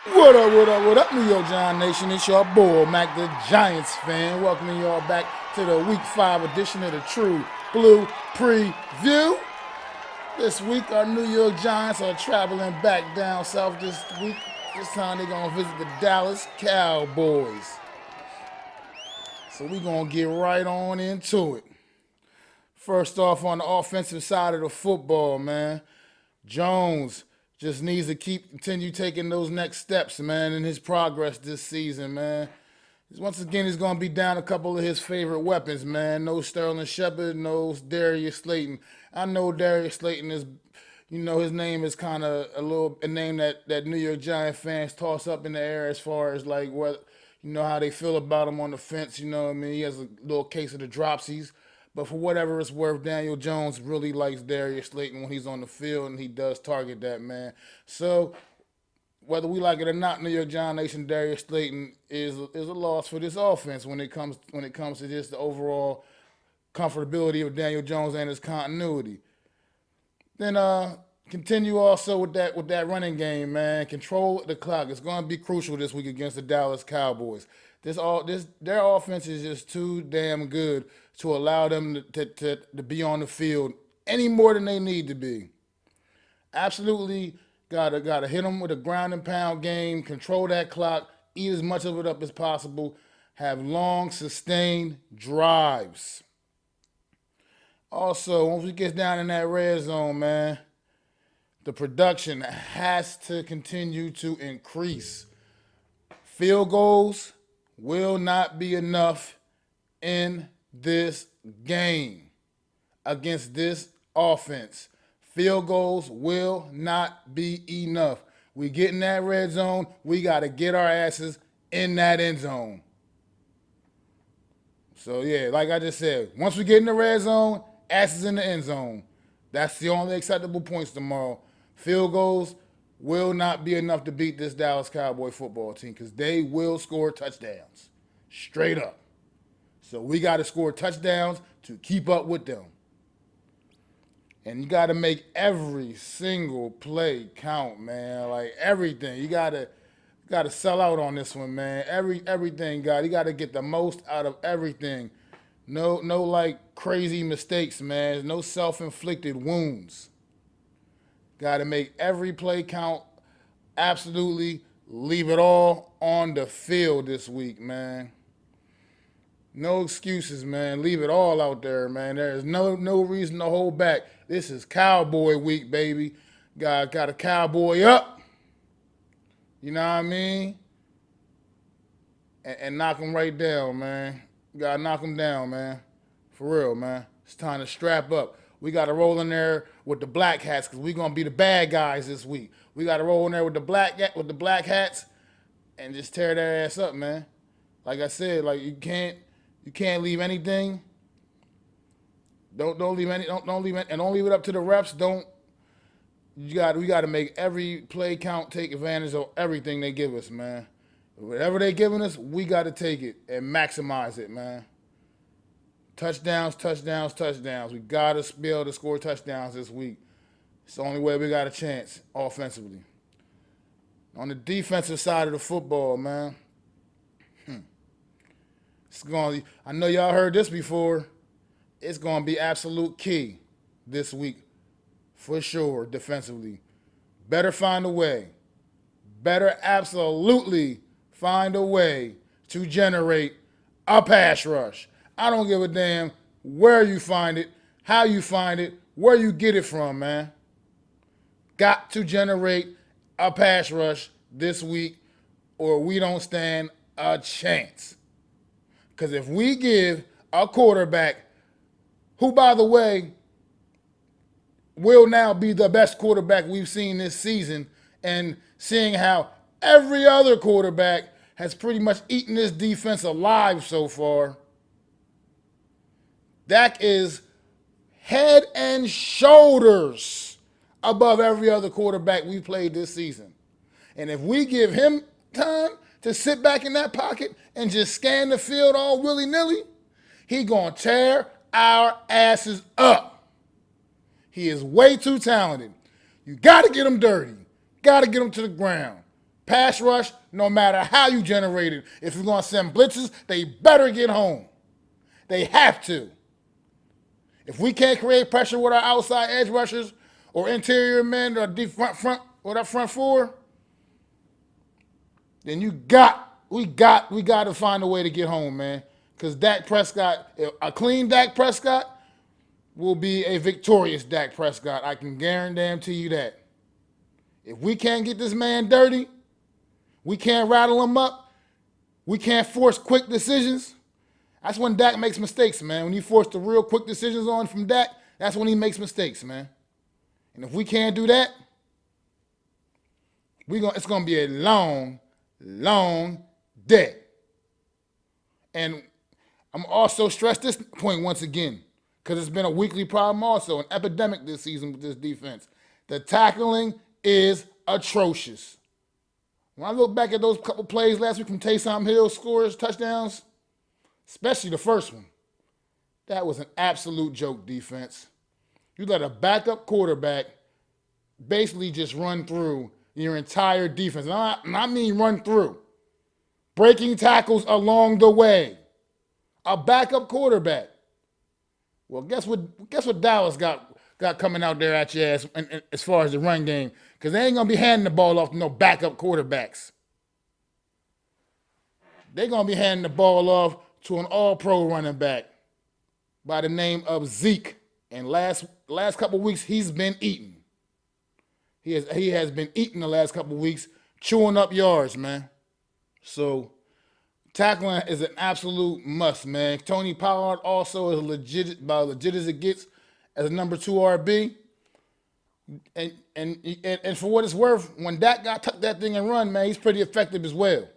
What up, New York Giant Nation? It's your boy, MacDaGiantsFan. Welcoming y'all back to the Week 5 edition of the True Blue Prevue. This week, our New York Giants are traveling back down south this week. This time, they're going to visit the Dallas Cowboys. So we're going to get right on into it. First off, on the offensive side of the football, man, Jones just needs to continue taking those next steps, man, in his progress this season, man. Once again, he's going to be down a couple of his favorite weapons, man. No Sterling Shepard, no Darius Slayton. I know Darius Slayton is, his name is kind of a name that New York Giant fans toss up in the air as far as like what, how they feel about him on the fence. You know what I mean? He has a little case of the dropsies. But for whatever it's worth, Daniel Jones really likes Darius Slayton when he's on the field, and he does target that man. So whether we like it or not, New York Giant Nation, Darius Slayton is a loss for this offense when it comes to just the overall comfortability of Daniel Jones and his continuity. Then continue also with that running game, man. Control the clock. It's going to be crucial this week against the Dallas Cowboys. Their offense is just too damn good to allow them to be on the field any more than they need to be. Absolutely gotta hit them with a ground and pound game, control that clock, eat as much of it up as possible, have long, sustained drives. Also, once we get down in that red zone, man, the production has to continue to increase. Field goals will not be enough in this game against this offense. Field goals will not be enough. We get in that red zone, we got to get our asses in that end zone. So, yeah, like I just said, once we get in the red zone, asses in the end zone. That's the only acceptable points tomorrow. Field goals will not be enough to beat this Dallas Cowboy football team because they will score touchdowns. Straight up. So we got to score touchdowns to keep up with them. And you got to make every single play count, man. Like everything. You got to sell out on this one, man. Everything, God. You got to get the most out of everything. No like crazy mistakes, man. No self-inflicted wounds. Got to make every play count. Absolutely leave it all on the field this week, man. No excuses, man. Leave it all out there, man. There is no reason to hold back. This is Cowboy week, baby. Got a cowboy up. You know what I mean? And knock him right down, man. Got to knock him down, man. For real, man. It's time to strap up. We got to roll in there with the black hats because we're going to be the bad guys this week. We got to roll in there with the black hats and just tear their ass up, man. Like I said, like you can't leave anything. Don't leave any. Don't leave it, and don't leave it up to the refs. We got to make every play count. Take advantage of everything they give us, man. Whatever they giving us, we got to take it and maximize it, man. Touchdowns. We got to be able to score touchdowns this week. It's the only way we got a chance offensively. On the defensive side of the football, man. I know y'all heard this before. It's going to be absolute key this week for sure defensively. Better find a way. Better absolutely find a way to generate a pass rush. I don't give a damn where you find it, how you find it, where you get it from, man. Got to generate a pass rush this week or we don't stand a chance. Because if we give a quarterback, who, by the way, will now be the best quarterback we've seen this season, and seeing how every other quarterback has pretty much eaten this defense alive so far, Dak is head and shoulders above every other quarterback we played this season. And if we give him time to sit back in that pocket and just scan the field all willy-nilly, he gonna tear our asses up. He is way too talented. You gotta get him dirty. Gotta get him to the ground. pass rush, no matter how you generate it. If you're going to send blitzes, they better get home. They have to. If we can't create pressure with our outside edge rushers or interior men or deep front or that front four, then we got to find a way to get home, man. Because Dak Prescott, a clean Dak Prescott will be a victorious Dak Prescott. I can guarantee you that. If we can't get this man dirty, we can't rattle him up, we can't force quick decisions. That's when Dak makes mistakes, man. When you force the real quick decisions on from Dak, that's when he makes mistakes, man. And if we can't do that, it's going to be a long, long day. And I'm also stressed this point once again, because it's been a weekly problem also, an epidemic this season with this defense. The tackling is atrocious. When I look back at those couple plays last week from Taysom Hill scores, touchdowns, especially the first one, that was an absolute joke defense. You let a backup quarterback basically just run through your entire defense. And I mean run through. Breaking tackles along the way. A backup quarterback. Well, guess what Dallas got coming out there at your ass as far as the run game? Because they ain't going to be handing the ball off to no backup quarterbacks. They're going to be handing the ball off to an all-pro running back by the name of Zeke. And last couple of weeks, he's been eating. He has been eating the last couple of weeks, chewing up yards, man. So tackling is an absolute must, man. Tony Pollard also is about legit as it gets as a number 2 RB. And for what it's worth, when Dak tuck that thing and run, man, he's pretty effective as well.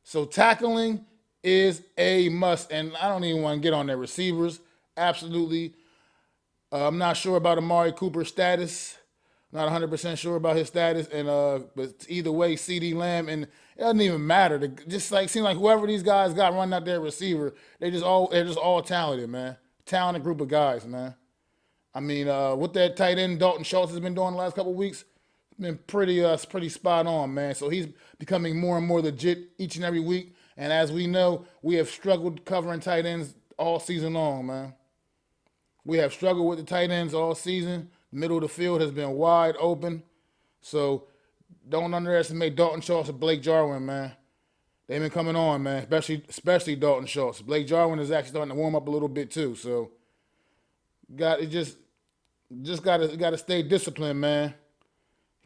So tackling is a must, and I don't even want to get on their receivers. Absolutely. I'm not sure about Amari Cooper's status. Not 100% sure about his status, but either way, CeeDee Lamb, and it doesn't even matter. Just like seem like whoever these guys got running out their receiver, they're just all talented, man. Talented group of guys, man. I mean, what that tight end Dalton Schultz has been doing the last couple of weeks, it's been pretty spot on, man. So he's becoming more and more legit each and every week. And as we know, we have struggled covering tight ends all season long, man. We have struggled with the tight ends all season. Middle of the field has been wide open. So don't underestimate Dalton Schultz and Blake Jarwin, man. They've been coming on, man, especially Dalton Schultz. Blake Jarwin is actually starting to warm up a little bit too. So got to stay disciplined, man.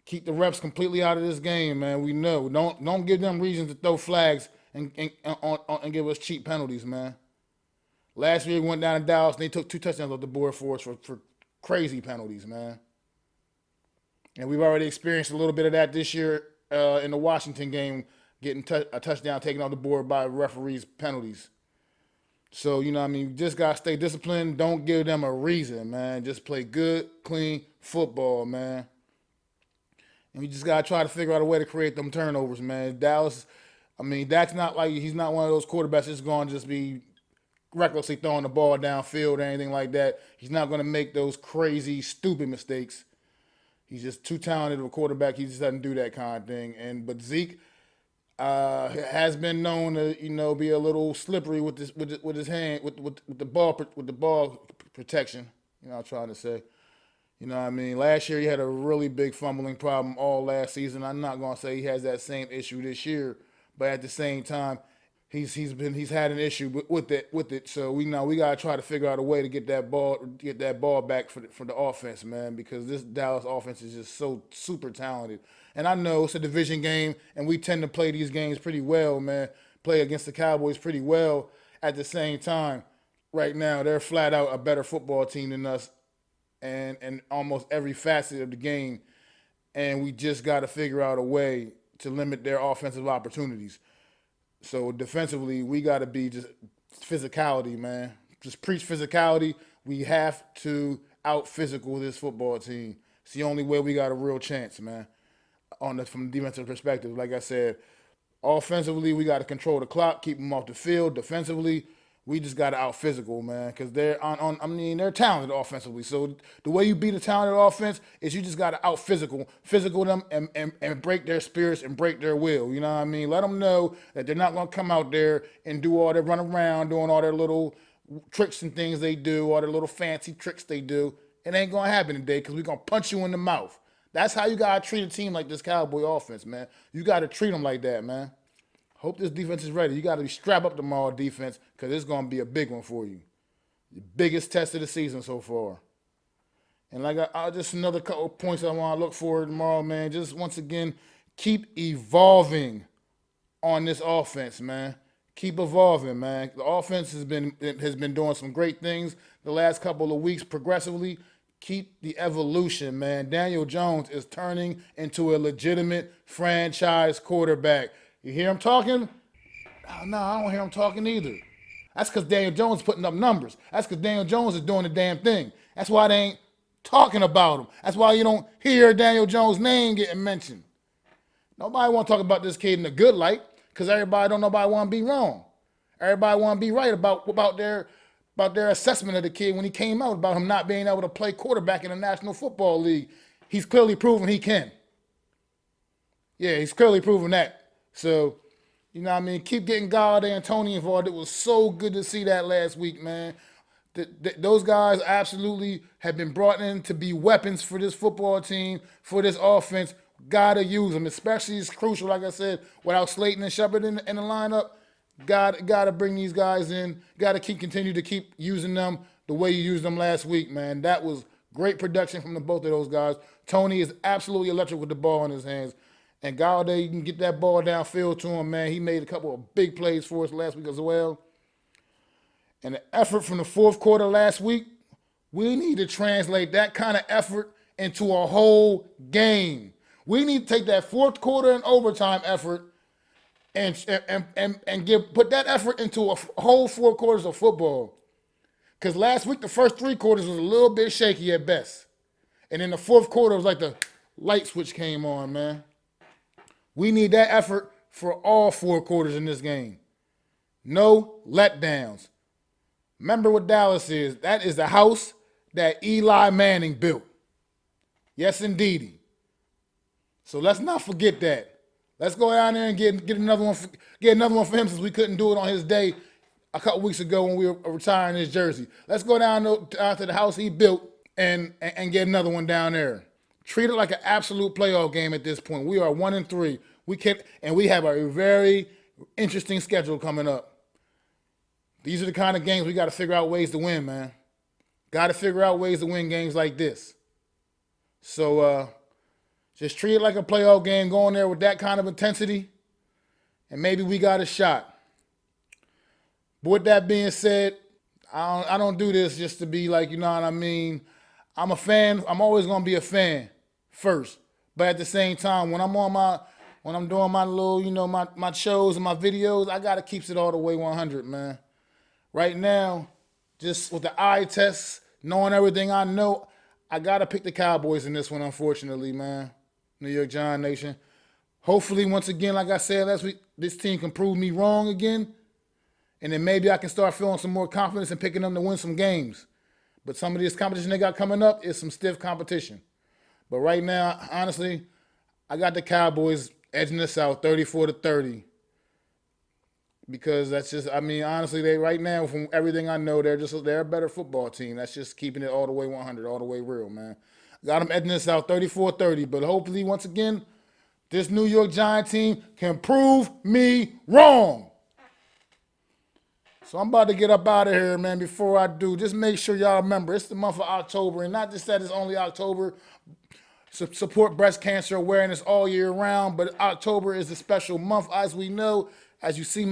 Keep the refs completely out of this game, man. We know. Don't give them reasons to throw flags and give us cheap penalties, man. Last year we went down to Dallas and they took 2 touchdowns off the board for us for crazy penalties, man. And we've already experienced a little bit of that this year in the Washington game, getting a touchdown taken off the board by referees' penalties. So, you know what I mean? You just got to stay disciplined. Don't give them a reason, man. Just play good, clean football, man. And we just got to try to figure out a way to create them turnovers, man. Dallas, I mean, Dak's he's not one of those quarterbacks that's going to just be recklessly throwing the ball downfield or anything like that. He's not going to make those crazy, stupid mistakes. He's just too talented of a quarterback. He just doesn't do that kind of thing. But Zeke has been known to, be a little slippery with his hand, with the ball protection. I'm trying to say. You know what I mean? Last year he had a really big fumbling problem all last season. I'm not going to say he has that same issue this year, but at the same time, he's had an issue with it. So we got to try to figure out a way to get that ball back for the offense, man, because this Dallas offense is just so super talented. And I know it's a division game, and we tend to play these games pretty well, man. Play against the Cowboys pretty well. At the same time, right now they're flat out a better football team than us, and almost every facet of the game. And we just got to figure out a way to limit their offensive opportunities. So defensively, we got to be just physicality, man. Just preach physicality. We have to out-physical this football team. It's the only way we got a real chance, man, from a defensive perspective. Like I said, offensively, we got to control the clock, keep them off the field. Defensively, We just got to out physical, man, because they're talented offensively. So the way you beat a talented offense is you just got to out physical them and break their spirits and break their will. You know what I mean? Let them know that they're not going to come out there and do all their run around, doing all their little tricks and things they do, all their little fancy tricks they do. It ain't going to happen today because we're going to punch you in the mouth. That's how you got to treat a team like this Cowboy offense, man. You got to treat them like that, man. Hope this defense is ready. You got to be strap up tomorrow, defense, because it's going to be a big one for you. The biggest test of the season so far. And just another couple of points I want to look for tomorrow, man. Just once again, keep evolving on this offense, man. Keep evolving, man. The offense has been doing some great things the last couple of weeks progressively. Keep the evolution, man. Daniel Jones is turning into a legitimate franchise quarterback. You hear him talking? No, I don't hear him talking either. That's because Daniel Jones is putting up numbers. That's because Daniel Jones is doing the damn thing. That's why they ain't talking about him. That's why you don't hear Daniel Jones' name getting mentioned. Nobody want to talk about this kid in a good light because nobody want to be wrong. Everybody want to be right about their assessment of the kid when he came out, about him not being able to play quarterback in the National Football League. He's clearly proven he can. Yeah, he's clearly proven that. So, you know what I mean? Keep getting Galladay and Tony involved. It was so good to see that last week, man. Those guys absolutely have been brought in to be weapons for this football team, for this offense. Got to use them, especially it's crucial, like I said, without Slayton and Shepard in the lineup. Got to bring these guys in. Got to continue to keep using them the way you used them last week, man. That was great production from both of those guys. Tony is absolutely electric with the ball in his hands. And Galladay, you can get that ball downfield to him, man. He made a couple of big plays for us last week as well. And the effort from the fourth quarter last week, we need to translate that kind of effort into a whole game. We need to take that fourth quarter and overtime effort and put that effort into a whole 4 quarters of football. Because last week, the first 3 quarters was a little bit shaky at best. And in the fourth quarter, it was like the light switch came on, man. We need that effort for all 4 quarters in this game. No letdowns. Remember what Dallas is. That is the house that Eli Manning built. Yes, indeedy. So let's not forget that. Let's go down there and get another one for him since we couldn't do it on his day a couple weeks ago when we were retiring his jersey. Let's go down to the house he built and get another one down there. Treat it like an absolute playoff game at this point. We are 1-3. We have a very interesting schedule coming up. These are the kind of games we got to figure out ways to win, man. Got to figure out ways to win games like this. So just treat it like a playoff game, go in there with that kind of intensity, and maybe we got a shot. But with that being said, I don't do this just to be like, you know what I mean? I'm a fan. I'm always going to be a fan first. But at the same time, when I'm doing my little, you know, my shows and my videos, I got to keep it all the way 100, man. Right now, just with the eye test, knowing everything I know, I got to pick the Cowboys in this one, unfortunately, man. New York Giant Nation. Hopefully, once again, like I said last week, this team can prove me wrong again. And then maybe I can start feeling some more confidence and picking them to win some games. But some of this competition they got coming up is some stiff competition. But right now, honestly, I got the Cowboys edging us out 34-30. Because that's just, I mean, honestly, they right now, from everything I know, they're a better football team. That's just keeping it all the way 100, all the way real, man. Got them edging us out 34-30. But hopefully, once again, this New York Giant team can prove me wrong. So I'm about to get up out of here, man. Before I do, just make sure y'all remember, it's the month of October. And not just that it's only October. Support breast cancer awareness all year round. But October is a special month, as we know. As you see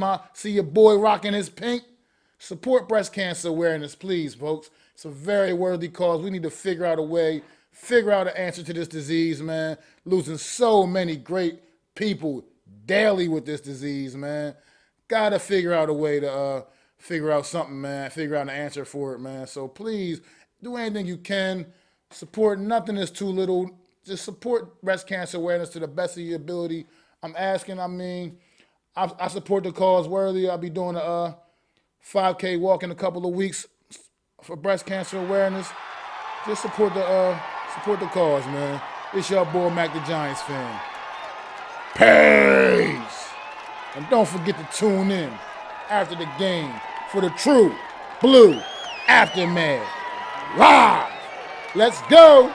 your boy rocking his pink. Support breast cancer awareness, please, folks. It's a very worthy cause. We need to figure out a way, figure out an answer to this disease, man. Losing so many great people daily with this disease, man. Gotta figure out a way to figure out something, man. Figure out an answer for it, man. So please, do anything you can. Support, nothing is too little. Just support breast cancer awareness to the best of your ability. I'm asking, I support the cause worthy. I'll be doing a 5K walk in a couple of weeks for breast cancer awareness. Just support the cause, man. It's your boy Mac the Giants fan. Peace! And don't forget to tune in after the game for the True Blue Aftermath. Live! Let's go!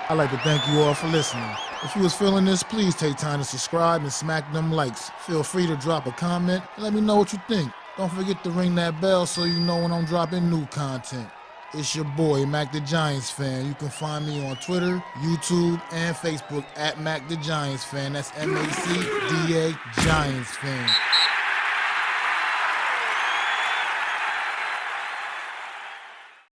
I'd like to thank you all for listening. If you was feeling this, please take time to subscribe and smack them likes. Feel free to drop a comment and let me know what you think. Don't forget to ring that bell so you know when I'm dropping new content. It's your boy, Mac the Giants fan. You can find me on Twitter, YouTube, and Facebook at Mac the Giants fan. That's MACDA Giants fan.